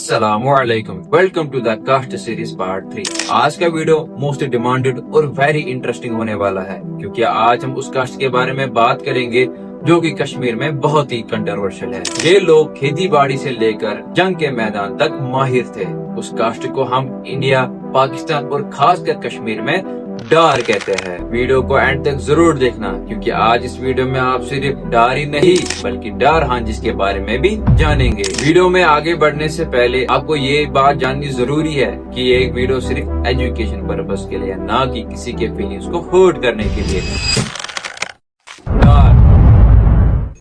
अस्सलाम वालेकुम, welcome to the caste series part 3। आज का वीडियो मोस्ट डिमांडेड और वेरी इंटरेस्टिंग होने वाला है, क्योंकि आज हम उस कास्ट के बारे में बात करेंगे जो कि कश्मीर में बहुत ही कंट्रोवर्शियल है। ये लोग खेती बाड़ी से लेकर जंग के मैदान तक माहिर थे। उस कास्ट को हम इंडिया, पाकिस्तान और खासकर कश्मीर में डार कहते हैं। वीडियो को एंड तक जरूर देखना, क्योंकि आज इस वीडियो में आप सिर्फ डार ही नहीं बल्कि डार हांजिस के बारे में भी जानेंगे। वीडियो में आगे बढ़ने से पहले आपको ये बात जाननी जरूरी है कि ये वीडियो सिर्फ एजुकेशन पर्पस के लिए, ना कि किसी के फीलिंग्स को हर्ट करने के लिए।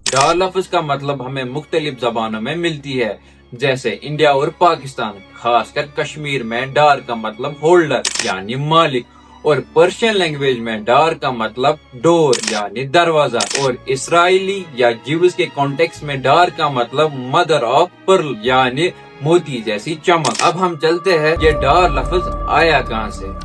डार लफ्ज का मतलब हमें मुख्तलिफ जबानों में मिलती है, जैसे इंडिया और पाकिस्तान। खासकर कश्मीर में डार का मतलब होल्डर यानी मालिक, और पर्शियन लैंग्वेज में डार का मतलब डोर यानी दरवाजा, और इसराइली या जीव्स के कॉन्टेक्स्ट में डार का मतलब मदर ऑफ पर्ल यानी मोती जैसी चमक। अब हम चलते हैं ये डार लफ्ज आया कहाँ से।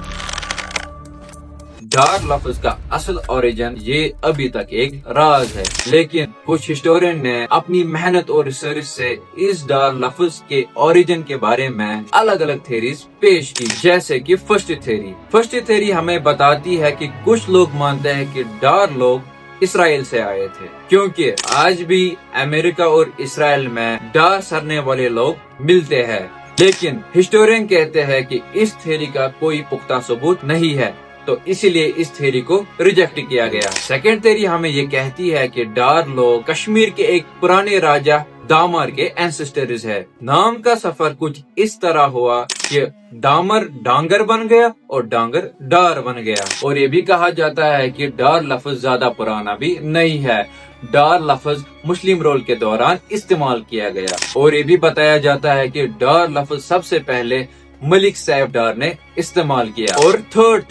डार लफ्ज का असल ओरिजिन ये अभी तक एक राज है, लेकिन कुछ हिस्टोरियन ने अपनी मेहनत और रिसर्च से इस डार लफ्ज के ओरिजिन के बारे में अलग अलग थ्योरीज पेश की। जैसे कि फर्स्ट थ्योरी हमें बताती है कि कुछ लोग मानते हैं कि डार लोग इसराइल से आए थे, क्योंकि आज भी अमेरिका और इसराइल में डार सरने वाले लोग मिलते हैं। लेकिन हिस्टोरियन कहते हैं कि इस थ्योरी का कोई पुख्ता सबूत नहीं है, तो इसीलिए इस थ्योरी को रिजेक्ट किया गया। सेकेंड थ्योरी हमें ये कहती है कि डार लोग कश्मीर के एक पुराने राजा दामर के एंसेस्टर्स है। नाम का सफर कुछ इस तरह हुआ कि दामर डांगर बन गया और डांगर डार बन गया। और ये भी कहा जाता है कि डार लफ्ज ज्यादा पुराना भी नहीं है। डार लफ्ज मुस्लिम रूल के दौरान इस्तेमाल किया गया। और ये भी बताया जाता है कि डार लफ्ज सबसे पहले मलिक सैफ डार ने इस्तेमाल किया। और थर्ड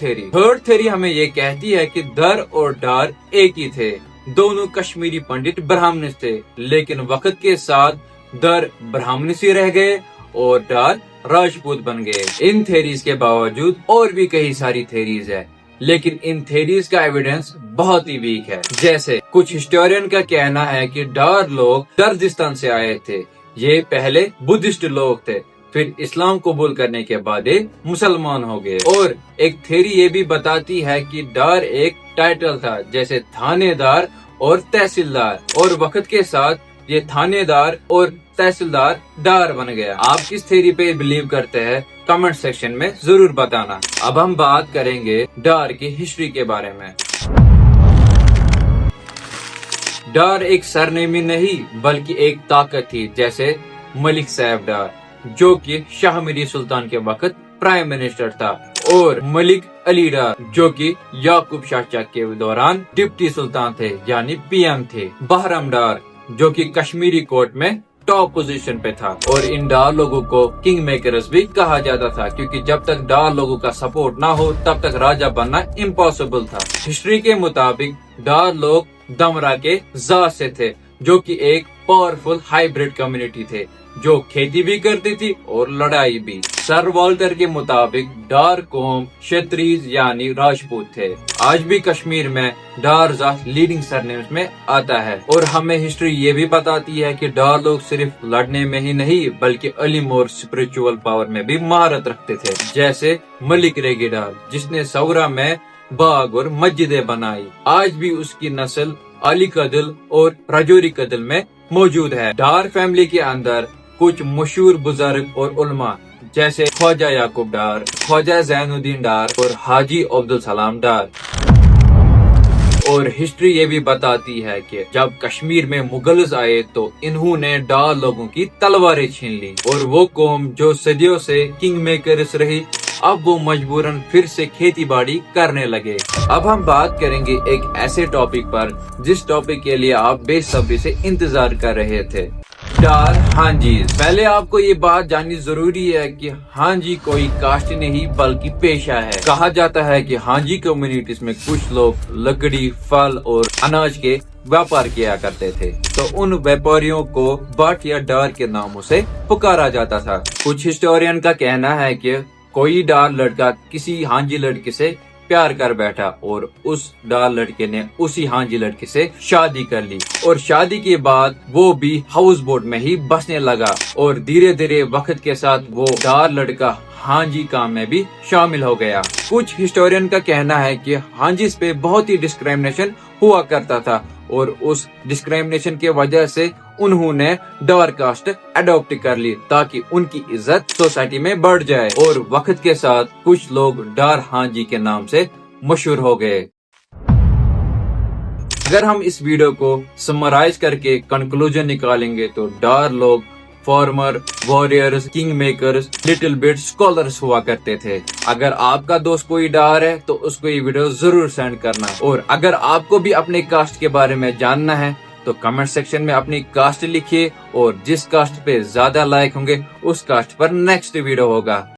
थ्योरी हमें ये कहती है कि दर और डार एक ही थे। दोनों कश्मीरी पंडित ब्राह्मण थे, लेकिन वक्त के साथ दर ब्राह्मण से रह गए और डार राजपूत बन गए। इन थ्योरीज के बावजूद और भी कई सारी थ्योरीज है, लेकिन इन थ्योरीज का एविडेंस बहुत ही वीक है। जैसे कुछ हिस्टोरियन का कहना है कि डार लोग दर्जिस्तान से आए थे। ये पहले बुद्धिस्ट लोग थे, फिर इस्लाम कबूल करने के बाद मुसलमान हो गए। और एक थ्योरी ये भी बताती है कि डार एक टाइटल था, जैसे थानेदार और तहसीलदार, और वक्त के साथ ये थानेदार और तहसीलदार डार बन गया। आप किस थ्योरी पे बिलीव करते हैं कमेंट सेक्शन में जरूर बताना। अब हम बात करेंगे डार की हिस्ट्री के बारे में। डार एक सरनेम ही नहीं बल्कि एक ताकत थी, जैसे मलिक सैफ डार जो कि शाह मीरी सुल्तान के वक्त प्राइम मिनिस्टर था, और मलिक अली डार जो कि याकूब शाह के दौरान डिप्टी सुल्तान थे यानी पीएम थे। बहरम डार जो कि कश्मीरी कोर्ट में टॉप पोजीशन पे था। और इन डार लोगों को किंग मेकर्स भी कहा जाता था, क्योंकि जब तक डार लोगों का सपोर्ट ना हो तब तक राजा बनना इम्पॉसिबल था। हिस्ट्री के मुताबिक डार लोग दमरा के जात से थे, जो कि एक पावरफुल हाइब्रिड कम्युनिटी थे जो खेती भी करती थी और लड़ाई भी। सर वॉल्टर के मुताबिक डार कौम क्षत्रिय यानी राजपूत थे। आज भी कश्मीर में डार जात लीडिंग सरनेम्स में आता है। और हमें हिस्ट्री ये भी बताती है कि डार लोग सिर्फ लड़ने में ही नहीं बल्कि इल्म और स्पिरिचुअल पावर में भी महारत रखते थे। जैसे मलिक रेगी डार जिसने सौरा में बाग और मस्जिदें बनाई, आज भी उसकी नस्ल अली कदल और राजौरी कदल में मौजूद है। डार फैमिली के अंदर कुछ मशहूर बुजुर्ग और उलमा जैसे ख्वाजा याकूब डार, ख्वाजा जैनुद्दीन डार और हाजी अब्दुल सलाम डार। और हिस्ट्री ये भी बताती है कि जब कश्मीर में मुगल्स आए तो इन्होंने डार लोगों की तलवारें छीन ली, और वो कौम जो सदियों से किंग मेकर्स रही अब वो मजबूरन फिर से खेती बाड़ी करने लगे। अब हम बात करेंगे एक ऐसे टॉपिक पर जिस टॉपिक के लिए आप बेसब्री से इंतजार कर रहे थे, डार हांजी। पहले आपको ये बात जाननी जरूरी है कि हांजी कोई कास्ट नहीं बल्कि पेशा है। कहा जाता है कि हांजी कम्युनिटीज में कुछ लोग लकड़ी, फल और अनाज के व्यापार किया करते थे, तो उन व्यापारियों को बाट या डार के नामों से पुकारा जाता था। कुछ हिस्टोरियन का कहना है कि कोई डार लड़का किसी हांजी लड़के से प्यार कर बैठा और उस डार लड़के ने उसी हांजी लड़के से शादी कर ली और शादी के बाद वो भी हाउस बोट में ही बसने लगा और धीरे धीरे वक्त के साथ वो डार लड़का हांजी काम में भी शामिल हो गया। कुछ हिस्टोरियन का कहना है कि हांजीस पे बहुत ही डिस्क्रिमिनेशन हुआ करता था और उस डिस्क्रिमिनेशन के वजह से उन्होंने डार कास्ट अडॉप्ट कर ली ताकि उनकी इज्जत सोसाइटी में बढ़ जाए और वक्त के साथ कुछ लोग डार हांजी के नाम से मशहूर हो गए। अगर हम इस वीडियो को समराइज करके कंक्लूजन निकालेंगे तो डार लोग farmer, warriors, king makers, little bit scholars हुआ करते थे। अगर आपका दोस्त कोई डार है तो उसको ये वीडियो जरूर सेंड करना और अगर आपको भी अपने कास्ट के बारे में जानना है तो कमेंट सेक्शन में अपनी कास्ट लिखिए और जिस कास्ट पे ज्यादा लाइक होंगे उस कास्ट पर नेक्स्ट वीडियो होगा।